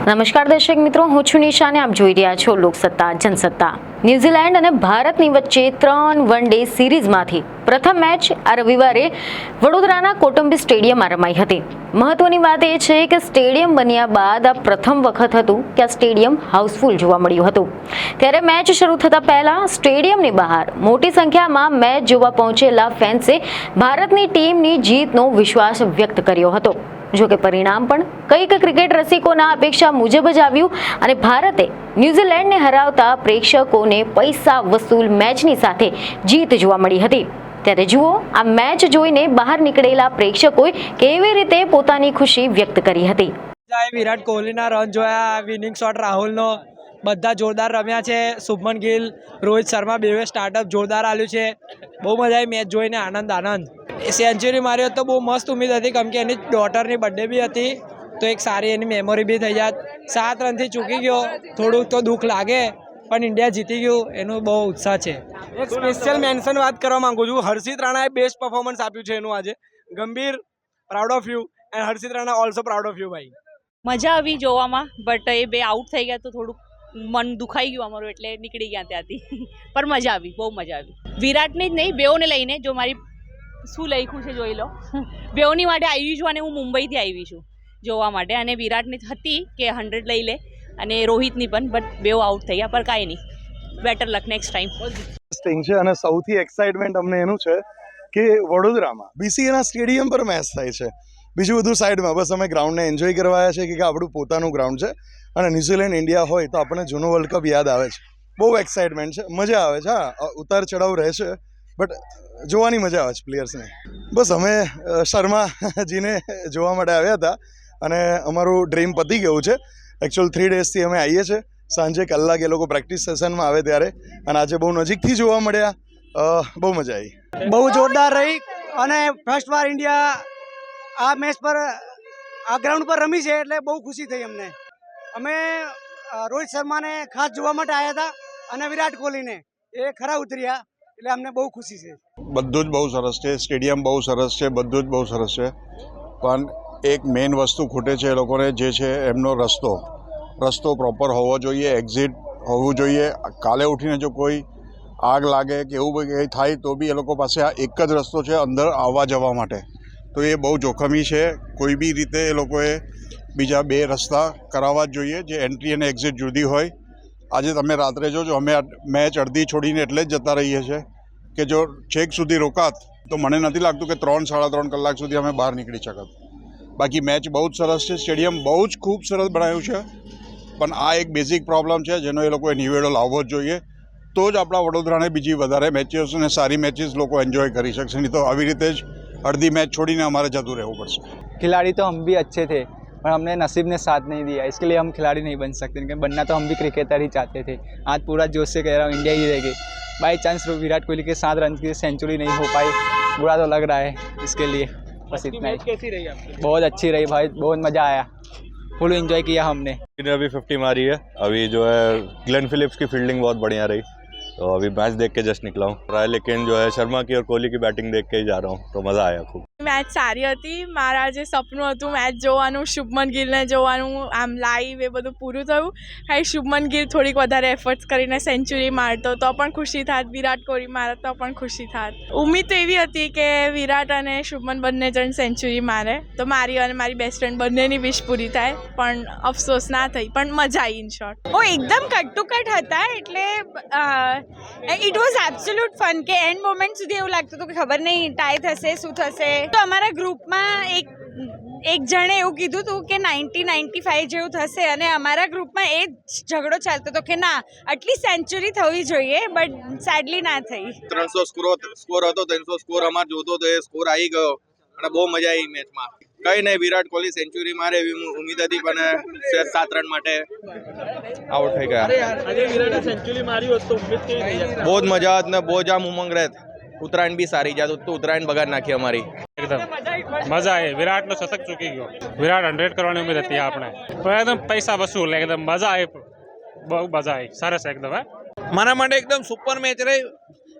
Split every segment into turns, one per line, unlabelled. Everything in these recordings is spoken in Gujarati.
નમસ્કાર દર્શક મિત્રો, હું છું નિશા અને આપ જોઈ રહ્યા છો લોકસત્તા જનસત્તા। ન્યુઝીલેન્ડ અને ભારતની વચ્ચે 3 વન-ડે સિરીઝમાંથી પ્રથમ મેચ આ રવિવારે વડોદરાના કોટંબી સ્ટેડિયમમાં રમાઈ હતી। મહત્વની વાત એ છે કે સ્ટેડિયમ બન્યા બાદ આ પ્રથમ વખત હતું કે આ સ્ટેડિયમ હાઉસફુલ જોવા મળ્યું હતું। ત્યારે મેચ શરૂ થતા પહેલા સ્ટેડિયમની બહાર મોટી સંખ્યામાં મેચ જોવા પહોંચેલા ફેન્સે ભારતની ટીમની જીતનો વિશ્વાસ વ્યક્ત કર્યો હતો। જો કે પરિણામ પણ કંઈક ક્રિકેટ રસિકોના અપેક્ષા મુજબ જ આવ્યું અને ભારતે ન્યુઝીલેન્ડને હરાવતા પ્રેક્ષકોને પૈસા વસૂલ મેચની સાથે જીત જોવા મળી હતી। ત્યારે જુઓ આ મેચ જોઈને બહાર નીકળેલા પ્રેક્ષકોએ કેવી રીતે પોતાની ખુશી વ્યક્ત કરી હતી।
વિરાટ કોહલીના રન જોયા, વિનિંગ શોટ રાહુલનો, બધા જોરદાર રમ્યા છે। શુભમન ગિલ, રોહિત શર્મા બેવે સ્ટાર્ટઅપ જોરદાર આલ્યું છે। બહુ મજા આવી મેચ જોઈને, આનંદ। સેન્ચુરી માર્યો તો બહુ મસ્ત ઉમ્મીદ હતી, કેમ કે એની ડોટરની બર્થડે બી હતી, તો એક સારી એની મેમોરી બી થઈ જાત। 7 રનથી ચૂકી ગયો, થોડુંક તો દુઃખ લાગે, પણ ઇન્ડિયા જીતી ગયું એનું બહુ ઉત્સાહ છે।
એક સ્પેશિયલ મેન્શન વાત કરવા માંગુ છું, હર્ષિત રાણાએ બેસ્ટ પરફોર્મન્સ આપ્યું છે એનું આજે। ગંભીર proud of you and Harshit Rana also proud of you ભાઈ।
મજા આવી જોવામાં, બટ એ બે આઉટ થઈ ગયા તો થોડુંક મન દુખાઈ ગયું અમારું, એટલે નીકળી ગયા ત્યાંથી। પણ મજા આવી, બહુ મજા આવી। વિરાટને જ નહીં, બેઓને લઈને, જો મારી શું લખ્યું છે જોઈ લો। બેઓની માટે આવી છું અને હું મુંબઈથી આવી છું જોવા માટે, અને વિરાટની હતી કે 100 લઈ લે અને રોહિતની પણ, બટ બેઓ આઉટ થઈ ગયા, પણ કાંઈ નહીં, બેટર લક નેક્સ્ટ ટાઈમ
છે। અને સૌથી એક્સાઇટમેન્ટ અમને એનું છે કે વડોદરામાં બીસીએના સ્ટેડિયમ પર મેચ થાય છે, બીજું બધું સાઈડમાં, બસ અમે ગ્રાઉન્ડને એન્જોય કરવા આવ્યા છે કે આપણું પોતાનું ગ્રાઉન્ડ છે અને ન્યુઝીલેન્ડ ઇન્ડિયા હોય તો આપણને જૂનો વર્લ્ડ કપ યાદ આવે છે। બહુ એક્સાઇટમેન્ટ છે, મજા આવે છે। હા, ઉતાર ચઢાવ રહેશે, બટ જોવાની મજા આવે છે પ્લેયર્સને। બસ અમે શર્માજીને જોવા માટે આવ્યા હતા અને અમારું ડ્રીમ પતી ગયું છે। એકચ્યુઅલ 3 ડેઝથી અમે આવીએ છીએ, સાંજે કલાક એ લોકો પ્રેક્ટિસ સેશનમાં આવે ત્યારે, અને આજે બહુ નજીકથી જોવા મળ્યા, બહુ મજા આવી।
બહુ જોરદાર રહી અને ફર્સ્ટ વાર ઇન્ડિયા આ મેચ પર આ ગ્રાઉન્ડ પર રમી છે, એટલે બહુ ખુશી થઈ અમને। અમે રોહિત શર્માને ખાસ જોવા માટે આવ્યા હતા અને વિરાટ કોહલીને, એ ખરા ઉતર્યા, એટલે અમને બહુ ખુશી છે।
બધું જ બહુ સરસ છે, સ્ટેડિયમ બહુ સરસ છે, બધું જ બહુ સરસ છે, પણ એક મેઇન વસ્તુ ખૂટે છે એ લોકોને, જે છે એમનો રસ્તો પ્રોપર હોવો જોઈએ, એક્ઝિટ હોવું જોઈએ। કાલે ઉઠીને જો કોઈ આગ લાગે કે એવું કંઈ થાય તો બી એ લોકો પાસે આ એક જ રસ્તો છે અંદર આવવા જવા માટે, તો એ બહુ જોખમી છે। કોઈ બી રીતે એ લોકોએ બીજા 2 રસ્તા કરાવવા જ જોઈએ, જે એન્ટ્રી અને એક્ઝિટ જુદી હોય। આજે તમે રાત્રે જોજો, અમે મેચ અડધી છોડીને એટલે જ જતા રહીએ છીએ કે જો છેક સુધી રોકાત તો મને નથી લાગતું કે 3-3.5 કલાક સુધી અમે બહાર નીકળી શકત। બાકી મેચ બહુ જ સરસ છે, સ્ટેડિયમ બહુ જ ખૂબ સરસ બનાવ્યું છે, પણ આ એક બેઝિક પ્રોબ્લેમ છે જેનો એ લોકોએ નિવેડો લાવવો જ જોઈએ, તો જ આપણા વડોદરાને બીજી વધારે મેચીસ અને સારી મેચીસ લોકો એન્જોય કરી શકશે। નહીં તો આવી રીતે જ અડધી મેચ છોડીને અમારે જતું રહેવું પડશે।
खिलाड़ी तो हम भी अच्छे थे, पर हमने नसीब ने साथ नहीं दिया, इसके लिए हम खिलाड़ी नहीं बन सकते, क्योंकि बनना तो हम भी क्रिकेटर ही चाहते थे। आज पूरा जोश से कह रहा हूँ, इंडिया ही रहेगी। बाई चांस विराट कोहली के 7 रन की सेंचुरी नहीं हो पाई, बुरा तो लग रहा है इसके लिए। बस इतना ही।
कैसी रही आपकी?
बहुत अच्छी रही भाई, बहुत मज़ा आया, फुल एंजॉय किया हमने।
अभी 50 मारी है, अभी जो है ग्लेन फिलिप्स की फील्डिंग बहुत बढ़िया रही, तो अभी मैच देख के जस्ट निकला हूँ, लेकिन जो है शर्मा की और कोहली की बैटिंग देख के ही जा रहा हूँ, तो मज़ा आया खूब।
મેચ સારી હતી। મારા જે સપનું હતું મેચ જોવાનું, શુભમન ગિલને જોવાનું, આમ લાઈવ એ બધું પૂરું થયું। ખાલી શુભમન ગિલ થોડીક વધારે એફર્ટ્સ કરીને સેન્ચુરી મારતો તો પણ ખુશી થાત, વિરાટ કોહલી મારે તો પણ ખુશી થાત। ઉમ્મીદ તો એવી હતી કે વિરાટ અને શુભમન બંને જણ સેન્ચુરી મારે તો મારી અને મારી બેસ્ટ ફ્રેન્ડ બંનેની વિશ પૂરી થાય, પણ અફસોસ ના થઈ, પણ મજા આવી ઇન શોર્ટ।
ઓ એકદમ કટ ટુ કટ હતા, એટલે ઇટ વોઝ એબ્સોલ્યુટ ફન કે એન્ડ મોમેન્ટ સુધી એવું લાગતું હતું કે ખબર નહીં ટાઈ થશે શું થશે। તો અમારા ગ્રુપમાં એક જણે એવું કીધું હતું કે 90-95 જેવું થશે, અને અમારા ગ્રુપમાં એ જ ઝઘડો ચાલતો હતો કે ના આટલી સેન્ચુરી થવી જોઈએ, બટ સેડલી ના થઈ।
300 સ્કોર હતો, 300 સ્કોર અમાર જોતો તો એ સ્કોર આવી ગયો અને બહુ મજા આવી મેચમાં। કઈ નહીં, વિરાટ કોહલી સેન્ચુરી મારે એવી ઉમ્મીદ હતી, પણ 7 રન માટે આઉટ થઈ ગયા।
આજે વિરાટે સેન્ચુરી મારી હોત તો ઉમ્મીદ કેવી થઈ જાય?
બહુ જ મજા આવત ને બહુ જ આમ ઉમંગ રહેત। ઉત્તરાયણ બી સારી જાત, તો ઉત્તરાયણ બગાડ નાખી અમારી।
एकदम मजा आई। विराट नो शतक चूकी गयो, विराट 100 करवानी उम्मीद थी आपने, तो एकदम पैसा वसूल, एकदम मजा आई, बहु मजा आई, सरस एकदम।
મારા માટે એકદમ સુપર મેચ રહી,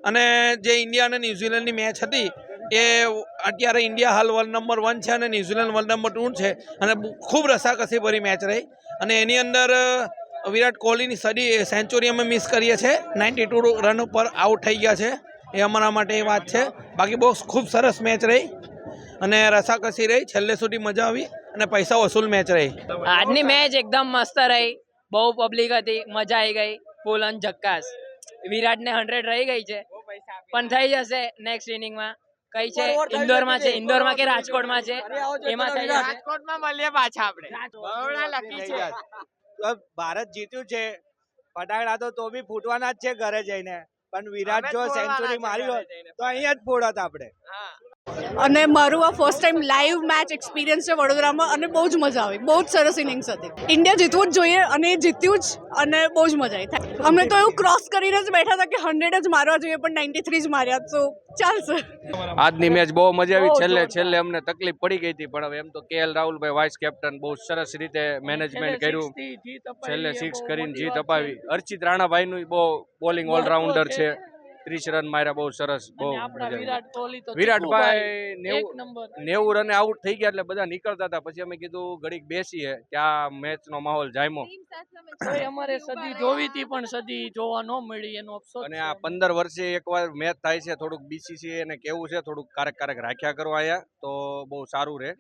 અને જે ઇન્ડિયા અને ન્યુઝીલેન્ડની મેચ હતી એ અત્યારે ઇન્ડિયા હાલ વર્લ્ડ નંબર 1 છે અને ન્યુઝીલેન્ડ વર્લ્ડ નંબર 2 છે, અને ખૂબ રસાકસી ભરી મેચ રહી।
અને એની અંદર વિરાટ કોહલીની સદી સેન્ચુરી અમે મિસ કરીએ છીએ. 92 રન ઉપર આઉટ થઈ ગયા છે, એ અમારા માટે એ વાત છે. બાકી બહુ ખૂબ સરસ મેચ રહી અને રસાકસી રહી, છેલ્લે સુધી મજા આવી અને પૈસા વસૂલ મેચ રહી.
આજની મેચ એકદમ મસ્ત રહી, બહુ પબ્લિક હતી, મજા આવી ગઈ, ફૂલ અન ઝક્કાસ. વિરાટને 100 રહી ગઈ છે પણ થઈ જશે નેક્સ્ટ ઇનિંગમાં. કઈ છે ઇન્દોરમાં કે રાજકોટમાં છે, એમાં થઈ જશે. રાજકોટમાં મળીએ પાછા આપણે.
ભારત જીત્યું છે, ફટાકડા તો બી ફૂટવાના જ છે ઘરે જઈને, પણ વિરાટ જો સેન્ચુરી મારી હોત તો અહીંયા જ ફોડત આપણે.
અને મારું આ first time live match experience છે વડોદરામાં અને બહુ જ મજા આવી. બહુ જ સરસ ઇનિંગ્સ હતી. ઇન્ડિયા જીતવું જ જોઈએ અને એ જીત્યું જ, અને બહુ જ મજા આવી. અમે તો એવું ક્રોસ કરીને જ બેઠા હતા કે 100 જ મારવા જોઈએ, પણ 93 જ માર્યા, તો ચાલશે.
આજની મેચ બહુ મજા આવી. છેલ્લે અમને તકલીફ પડી ગઈ હતી, પણ હવે એમ તો KL રાહુલભાઈ વાઇસ કેપ્ટન બહુ સરસ રીતે મેનેજમેન્ટ કર્યું, છેલ્લે 6 કરીને જીત અપાવી. અર્ચિત રાણાભાઈનું બહુ બોલિંગ ઓલરાઉન્ડર છે, 30 રન માર્યા, બહુ સરસ. બહુ વિરાટભાઈ 90 રને આઉટ થઈ ગયા એટલે બધા નીકળતા હતા. પછી અમે કીધું ઘડીક બેસીએ, ત્યાં મેચનો માહોલ જામ્યો.
અમારે સદી જોવી હતી પણ સદી જોવા ન મળી, એનો અફસોસ.
અને આ 15 વર્ષે એકવાર મેચ થાય છે, થોડુંક BCCA એને કેવું છે થોડુંક કારક રાખ્યા કરવા આવ્યા તો બહુ સારું રહે.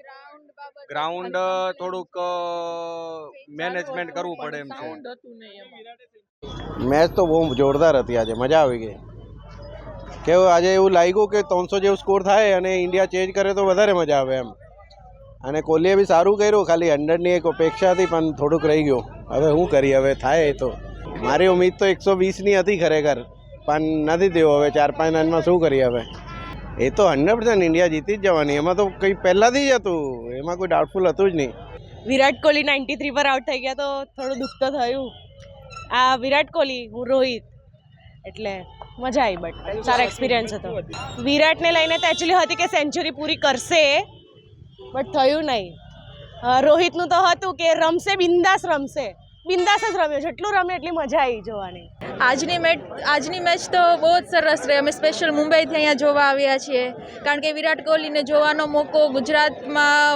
ગ્રાઉન્ડ થોડુંક મેનેજમેન્ટ કરવું પડે એમ છે.
મેચ તો બહુ જોરદાર હતી. આજે મજા આવી ગઈ. કેવું આજે એવું લાગ્યું કે 300 જેવું સ્કોર થાય અને ઇન્ડિયા ચેન્જ કરે તો વધારે મજા આવે એમ. અને કોહલીએ બી સારું કર્યું, ખાલી 100ની એક અપેક્ષા હતી પણ થોડુંક રહી ગયું. હવે શું કરીએ, હવે થાય એ તો. મારી ઉમ્મીદ તો 120ની હતી ખરેખર, પણ નથી થયું. હવે 4-5 રનમાં શું કરીએ હવે. એ તો 100% ઇન્ડિયા જીતી જ જવાની, એમાં તો કંઈ પહેલાંથી જ હતું, એમાં કોઈ ડાઉટફુલ હતું જ નહીં.
વિરાટ કોહલી 93 પર આઉટ થઈ ગયા તો થોડું દુઃખ તો થયું. આ વિરાટ કોહલી, હું રોહિત, એટલે મજા આવી. બટ સારો એક્સપિરિયન્સ હતો. વિરાટને લઈને તો એકચ્યુઅલી હતી કે સેન્ચુરી પૂરી કરશે, બટ થયું નહીં. રોહિતનું તો હતું કે રમશે, બિંદાસ રમશે, બિંદાસ જ રમ્યો, જેટલું રમે એટલી મજા આવી જોવાની.
આજની મેચ તો બહુ જ સરસ રહી. અમે સ્પેશિયલ મુંબઈથી અહીંયા જોવા આવ્યા છીએ, કારણ કે વિરાટ કોહલીને જોવાનો મોકો ગુજરાતમાં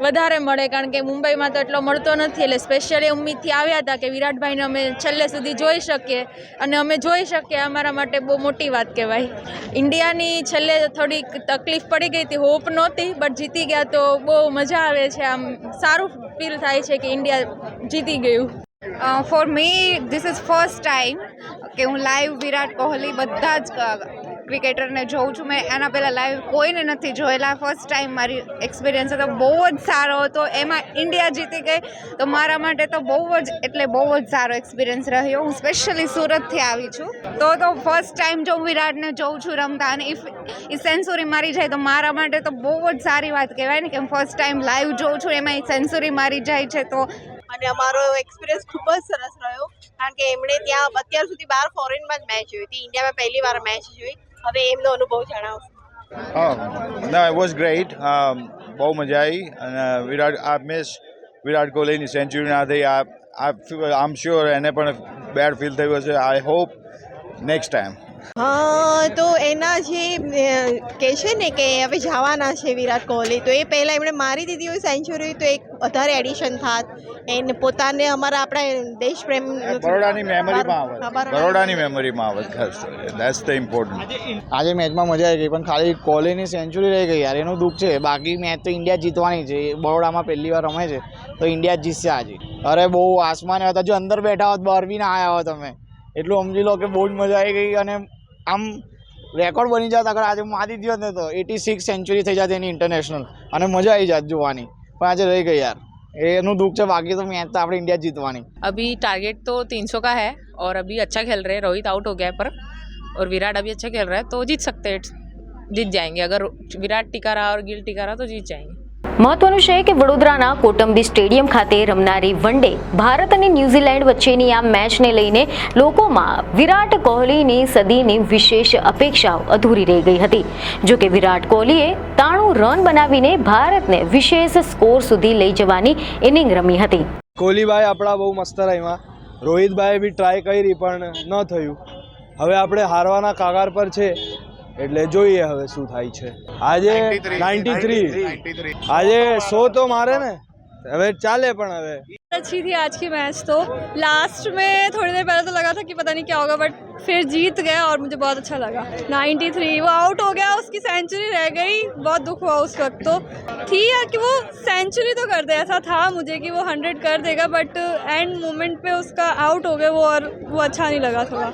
વધારે મળે, કારણ કે મુંબઈમાં તો એટલો મળતો નથી. એટલે સ્પેશિયલી ઉમ્મીદથી આવ્યા હતા કે વિરાટભાઈને અમે છેલ્લે સુધી જોઈ શકીએ, અને અમે જોઈ શકીએ, અમારા માટે બહુ મોટી વાત કહેવાય. ઇન્ડિયાની છેલ્લે થોડીક તકલીફ પડી ગઈ હતી, હોપ નહોતી, બટ જીતી ગયા તો બહુ મજા આવે છે. આમ સારું ફીલ થાય છે કે ઇન્ડિયા જીતી ગયું.
For me this is first time કે હું લાઈવ વિરાટ કોહલી બધા જ ક્રિકેટરને જોઉં છું. મેં એના પહેલાં લાઈવ કોઈને નથી જોયેલા. ફર્સ્ટ ટાઈમ મારી એક્સપિરિયન્સ હતો, બહુ જ સારો હતો. એમાં ઇન્ડિયા જીતી ગઈ તો મારા માટે તો બહુ જ સારો એક્સપિરિયન્સ રહ્યો. હું સ્પેશિયલી સુરતથી આવી છું, તો ફર્સ્ટ ટાઈમ જો હું વિરાટને જોઉં છું રમતા, અને ઇફ એ સેન્ચુરી મારી જાય તો મારા માટે તો બહુ જ સારી વાત કહેવાય ને, કે હું ફર્સ્ટ ટાઈમ લાઈવ જોઉં છું, એમાં સેન્ચુરી મારી જાય છે તો.
અને અમારો એક્સપિરિયન્સ ખૂબ જ સરસ રહ્યો, કારણ કે એમણે ત્યાં અત્યાર સુધી 12 ફોરેનમાં જ મેચ જોઈ હતી, ઇન્ડિયામાં પહેલી વાર મેચ જોઈ. હવે એમનો અનુભવ જણાવશો.
No, it was great. બહુ મજા આવી. અને વિરાટ કોહલીની સેન્ચુરી ના થઈ, આઈ એમ શ્યોર એને પણ બેડ ફીલ થયું હશે. I hope next time.
હા, તો એના જે કહે છે ને કે હવે જવાના છે વિરાટ કોહલી, તો એ પહેલાં એમણે મારી દીધી હોય સેન્ચુરી તો એક વધારે એડિશન થાત. એને પોતાને અમારા આપણા દેશ પ્રેમ
બરોડાની મેમરીમાં આવત ખાસ. That's the important.
આજે મેચમાં મજા આવી ગઈ, પણ ખાલી કોહલીની સેન્ચુરી રહી ગઈ યાર, એનું દુઃખ છે. બાકી મેચ તો ઇન્ડિયા જીતવાની છે. બરોડામાં પહેલી વાર રમે છે તો ઇન્ડિયા જીતશે આજે. અરે બહુ આસમાને હતા, જો અંદર બેઠા હોત, બહાર બી ના આવ્યા હોત તમે, એટલું સમજી લો કે બહુ જ મજા આવી ગઈ. અને આમ રેકોર્ડ બની જાત અગર આજે મારી દીધો ને તો 86 સેન્ચુરી થઈ જાત એની ઇન્ટરનેશનલ, અને મજા આવી જાત જોવાની. પણ આજે રહી ગઈ યાર, એનું દુઃખ છે. બાકી તો મેચ તો આપણે ઇન્ડિયા જીતવાની.
अभी टारगेट तो 300 का है और अभी अच्छा खेल रहे हैं. रोहित आउट हो गया है पर, और विराट अभी अच्छा खेल रहा है तो जीत सकते हैं, जीत जाएंगे. अगर विराट टिका रहा और गिल टिका रहा तो जीत जाएंगे.
મહત્વનું છે કે વડોદરાના કોટંબી સ્ટેડિયમ ખાતે રમનારી વનડે ભારત અને ન્યૂઝીલેન્ડ વચ્ચેની આ મેચને લઈને લોકોમાં વિરાટ કોહલીની સદીની વિશેષ અપેક્ષાઓ અધૂરી રહી ગઈ હતી. જો કે વિરાટ કોહલીએ 93 રન બનાવીને ભારતને વિશેષ સ્કોર સુધી લઈ જવાની ઇનિંગ રમી હતી.
કોહલીભાઈ આપણા બહુ મસ્ત રમ્યા. રોહિતભાઈએ બી ટ્રાય કરી પણ ન થયું. હવે આપણે હારવાના કાગાર પર છે, એટલે જોઈએ હવે શું થાય છે. આજે 93 આજે 100 તો મારે ને,
હવે ચાલે પણ હવે
अच्छी थी आज की मैच तो लास्ट में थोड़ी देर पहले तो लगा था कि पता नहीं क्या होगा बट फिर जीत गए और मुझे बहुत अच्छा लगा 93 वो आउट हो गया उसकी सेंचुरी रह गई बहुत दुख हुआ उस वक्त तो थी यार कि वो सेंचुरी तो कर दे ऐसा था मुझे कि वो 100 कर देगा बट एंड मोमेंट पे उसका आउट हो गया वो और वो अच्छा नहीं लगा थोड़ा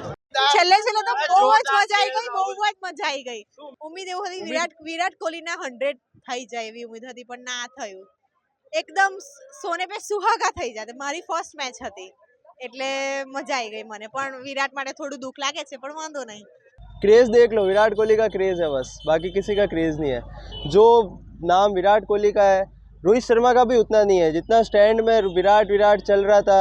છેલ્લે તો બહુ જ મજા આવી ગઈ બહુ જ મજા આવી ગઈ ઉમ્મીદ એવું હતી વિરાટ કોહલીના 100 થઈ જાય એવી ઉમ્મીદ હતી પણ ના થયું એકદમ સોને પે સુહાગા થઈ જાય મારી ફર્સ્ટ મેચ હતી એટલે મજા આવી ગઈ મને પણ વિરાટ માટે થોડું દુઃખ લાગે છે પણ વાંધો નહીં
क्रेज़ देख लो, विराट कोहली का क्रेज़ है बस, बाकी किसी का क्रेज़ नहीं है। जो नाम विराट कोहली का है, रोहित शर्मा का भी उतना नहीं है जितना स्टैंड में विराट चल रहा था।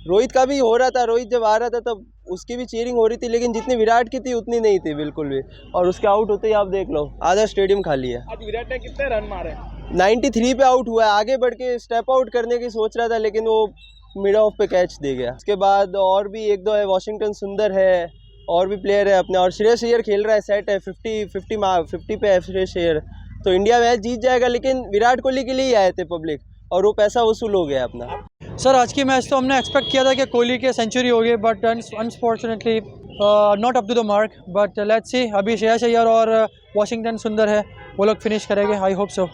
रोहित का भी हो रहा था, रोहित जब आ रहा था तब उसकी भी चीयरिंग हो रही थी, लेकिन जितनी विराट की थी उतनी नहीं थी बिल्कुल भी। और उसके आउट होते ही आप देख लो, आधा स्टेडियम खाली है।
आज विराट ने कितने रन मारे?
93 पे आउट हुआ है, आगे बढ़ के स्टेप आउट करने की सोच रहा था लेकिन वो मिड ऑफ पे कैच दे गया। उसके बाद और भी एक दो है, वॉशिंगटन सुंदर है, और भी प्लेयर है अपने, और श्रेयस अय्यर खेल रहा है, सेट है 50 पे है श्रेयस अय्यर। तो इंडिया मैच जीत जाएगा, लेकिन विराट कोहली के लिए ही आए थे पब्लिक, और वो पैसा वसूल हो गया अपना।
सर आज की मैच तो हमने एक्सपेक्ट किया था कि कोहली के सेंचुरी हो गई, but unfortunately not up to the mark. But let's see, अभी श्रेयस अय्यर और वॉशिंगटन सुंदर है, वो लोग फिनिश करेंगे, आई होप सो।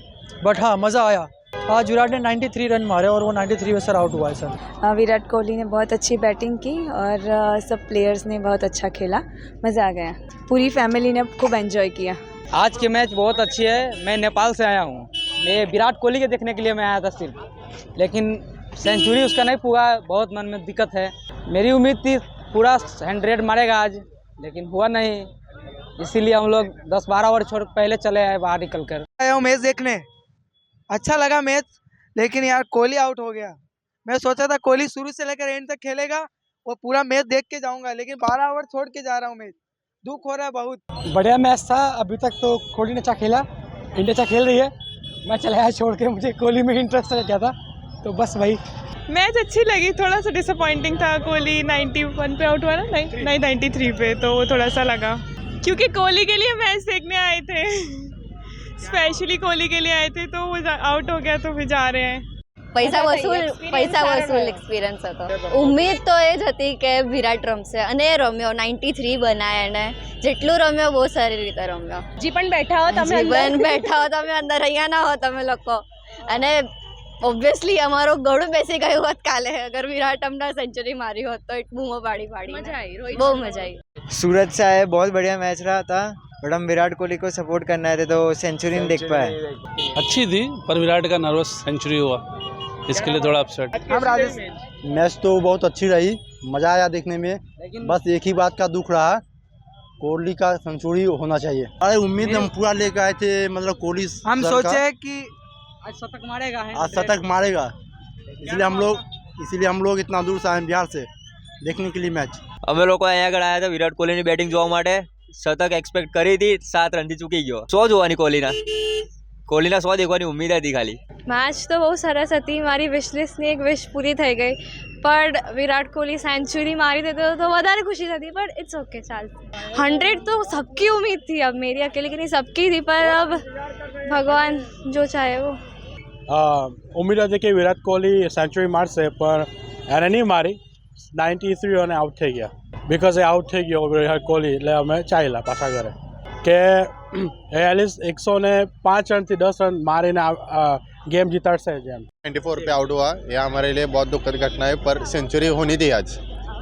बट हाँ, मज़ा आया। आज विराट ने 93 रन मारे और वो 93 में सर आउट हुआ है सर।
विराट कोहली ने बहुत अच्छी बैटिंग की और सब प्लेयर्स ने बहुत अच्छा खेला, मज़ा आ गया। पूरी फैमिली ने खूब एंजॉय किया।
आज की मैच बहुत अच्छी है। मैं नेपाल से आया हूँ, मैं विराट कोहली के देखने के लिए मैं आया था सिर्फ, लेकिन सेंचुरी उसका नहीं पूरा, बहुत मन में दिक्कत है। मेरी उम्मीद थी पूरा 100 मारेगा आज, लेकिन हुआ नहीं, इसीलिए हम लोग 10-12 ओवर छोड़ पहले चले आए बाहर निकल कर।
आया हूँ मैच देखने, अच्छा लगा मैच, लेकिन यार कोहली आउट हो गया। मैं सोचा था कोहली शुरू से लेकर एंड तक खेलेगा और पूरा मैच देख के जाऊंगा, लेकिन 12 ओवर छोड़ के जा रहा हूँ मैच, दुख हो रहा है बहुत।
बढ़िया मैच था, अभी तक तो कोहली ने अच्छा खेला, इंडिया अच्छा खेल रही है। मैं चला आया छोड़ के, मुझे कोहली में इंटरेस्ट आ गया था, तो बस वही।
मैच अच्छी लगी, थोड़ा सा डिसअपॉइंटिंग था, कोहली 91 पे आउट हुआ ना, नहीं 93 पे, तो वो थोड़ा सा लगा, क्योंकि कोहली के लिए मैच देखने आए थे, स्पेशली कोहली के लिए आए थे, तो वो आउट हो गया तो फिर जा रहे हैं।
પૈસા વસૂલ એક્સપિરિયન્સ હતો। ઉમ્મીદ તો એ જ હતી કે વિરાટ રમશે, અને એ રમ્યો, 93 બનાય, અને જેટલું રમ્યો બહુ સારી રીતે રમ્યો।
જીવન બેઠા હો તમે
બેઠા હો તમે અંદર, અહીંયા ના હો તમે લોકો, અને ઓબ્વિયસલી અમારો ગળું બેસી ગયું હોત કાલે અગર વિરાટ અમને સેન્ચુરી મારી હોત તો બૂમો પાડી બહુ મજા આવી।
सूरत से आए, बहुत बढ़िया मैच रहा था, बट हम विराट कोहली को सपोर्ट करना थे तो सेंचुरी नहीं देख पाए।
अच्छी थी पर विराट का नर्वस सेंचुरी हुआ, इसके लिए थोड़ा अपसेट।
मैच तो बहुत अच्छी रही, मज़ा आया देखने में, बस एक ही बात का दुख रहा, कोहली का सेंचुरी होना चाहिए। अरे उम्मीद हम पूरा लेकर आए थे, मतलब कोहली
हम सोचे कि
आज शतक मारेगा,
आज शतक मारेगा, इसलिए हम लोग इतना दूर से आए बिहार से देखने के लिए मैच।
અમે લોકો અહીંયા આગળ આવ્યા હતા વિરાટ કોહલીની બેટિંગ જોવા માટે, શતક એક્સપેક્ટ કરી હતી, 7 રનથી ચૂકી ગયો। 100 જોવાની કોહલીના 100 દેખવાની ઉમ્મીદ હતી ખાલી।
मैच तो बहुत सरस હતી, મારી વિશ લિસ્ટની એક વિશ પૂરી થઈ ગઈ, પણ વિરાટ કોહલી સેન્ચુરી મારી દેતો તો વધારે खुशी થતી, पर इट्स ओके, चाल 100 तो सबकी उम्मीद थी, अब मेरी अकेले की नहीं, सबकी थी, पर अब भगवान जो चाहे वो।
ઉમ્મીદ હતી કે વિરાટ કોહલી સેન્ચુરી મારશે, પણ એને નહીં મારી, 93 રને આઉટ થઈ ગયા। બિકોઝ એ આઉટ થઈ ગયો વિરાટ કોહલી, એટલે અમે ચાલ્યા પાછા ઘરે કે એ એટલીસ્ટ 105 રનથી 10 રન મારીને गेम जीताड़ता है।
94 पे आउट हुआ, यह हमारे लिए बहुत दुखद घटना है, पर सेंचुरी होनी थी आज,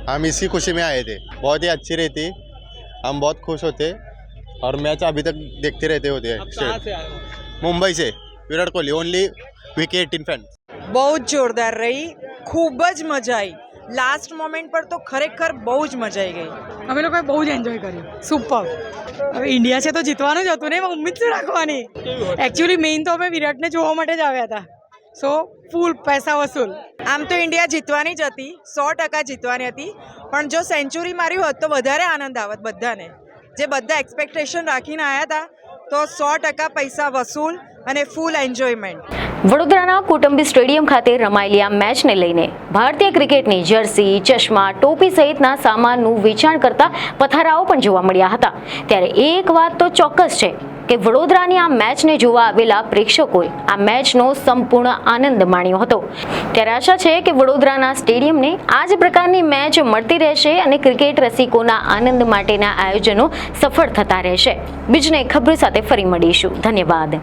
हम इसी खुशी में आए थे। बहुत ही अच्छी रहती, हम बहुत खुश होते और मैच अभी तक देखते रहते होते हैं। मुंबई से विराट कोहली ओनली विकेट इन फैन।
बहुत जोरदार रही, खूब ज मजा आई, लास्ट मोमेंट पर तो खरेखर બહુ જ મજા આવી ગઈ। અમે લોકોએ બહુ જ એન્જોય કર્યું, સુપર। હવે ઇન્ડિયા છે તો જીતવાનું જ હતું ને, એમાં ઉમ્મીદ શું રાખવાની। એકચ્યુઅલી મેઇન તો અમે વિરાટને જોવા માટે જ આવ્યા હતા, સો ફૂલ પૈસા વસૂલ। આમ તો ઇન્ડિયા જીતવાની જ હતી, 100% જીતવાની હતી, પણ જો સેન્ચુરી મારી હોત તો વધારે આનંદ આવત બધાને, જે બધા એક્સપેક્ટેશન રાખીને આવ્યા હતા, તો 100% પૈસા વસૂલ અને ફૂલ એન્જોયમેન્ટ।
વડોદરાના કુટુંબી સ્ટેડિયમ ખાતે રમાયેલી આ મેચને લઈને ભારતીય ક્રિકેટની જર્સી, ચશ્મા, ટોપી સહિતના સામાનનું વેચાણ કરતા પથારાઓ પણ જોવા મળ્યા હતા। ત્યારે એક વાત તો ચોક્કસ છે કે વડોદરાની આ મેચને જોવા આવેલા પ્રેક્ષકોએ આ મેચનો સંપૂર્ણ આનંદ માણ્યો હતો. ત્યારે આશા છે કે વડોદરાના સ્ટેડિયમને આ જ પ્રકારની મેચ મળતી રહેશે અને ક્રિકેટ રસિકોના આનંદ માટેના આયોજનો સફળ થતા રહેશે. બીજને ખબર સાથે ફરી મળીશું. ધન્યવાદ.